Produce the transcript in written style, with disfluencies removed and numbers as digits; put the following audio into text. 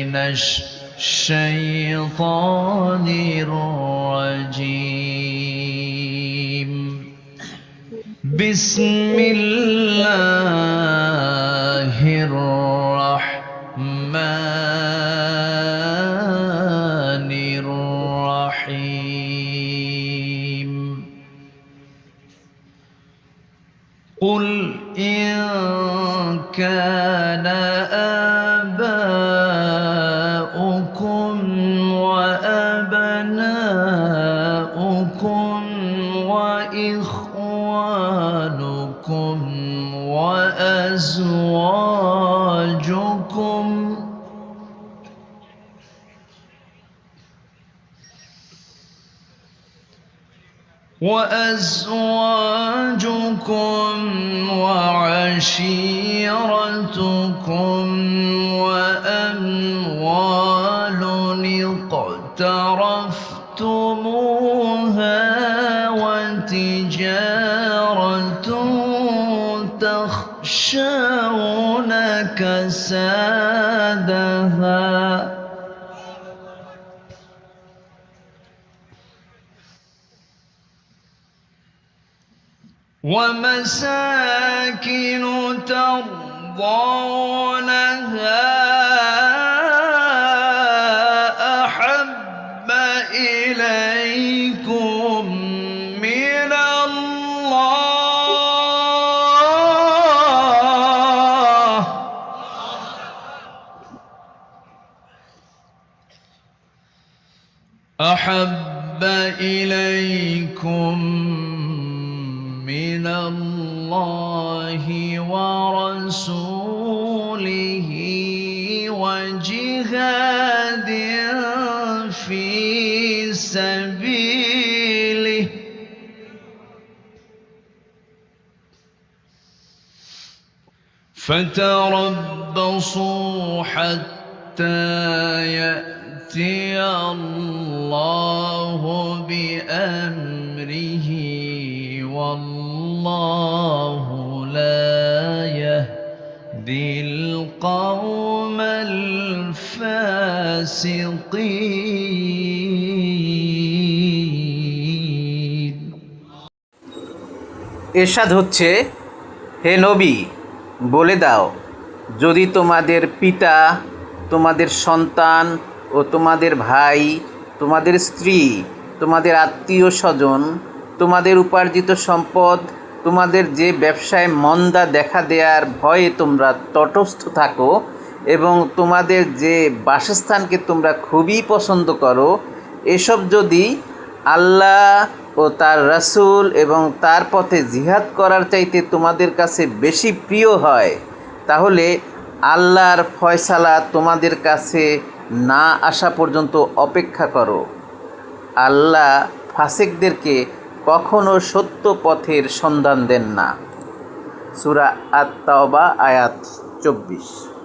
من الشيطان الرجيم. بسم الله الرحمن الرحيم. قل إن كان آباؤكم وأبناؤكم وإخوانكم وأزواجكم وعشيرتكم وأموال اقترفتموها وتجارة تخشون كسادها ومساكن ترضونها أحب إليكم من الله أحب إليكم من الله ورسوله وجهاد في سبيله فتربصوا حتى يأتي الله بأمره والله لا يهدي القوم الفاسقين। ইরশাদ হচ্ছে, হে নবী, বলে দাও, যদি তোমাদের পিতা, তোমাদের সন্তান ও তোমাদের ভাই, তোমাদের স্ত্রী, তোমাদের আত্মীয় স্বজন, তোমাদের উপার্জিত সম্পদ, তোমাদের যে ব্যবসায় মন্দা দেখা দেওয়ার ভয়ে তোমরা তটস্থ থাকো এবং তোমাদের যে বাসস্থানকে তোমরা খুবই পছন্দ করো, এসব যদি আল্লাহ ও তার রাসূল এবং তার পথে জিহাদ করার চাইতে তোমাদের কাছে বেশি প্রিয় হয়, তাহলে আল্লাহর ফয়সালা তোমাদের কাছে না আসা পর্যন্ত অপেক্ষা করো। আল্লাহ ফাসিকদেরকে কখনো সত্য পথের সন্ধান দেন না। সূরা আত-তাওবা আয়াত 24।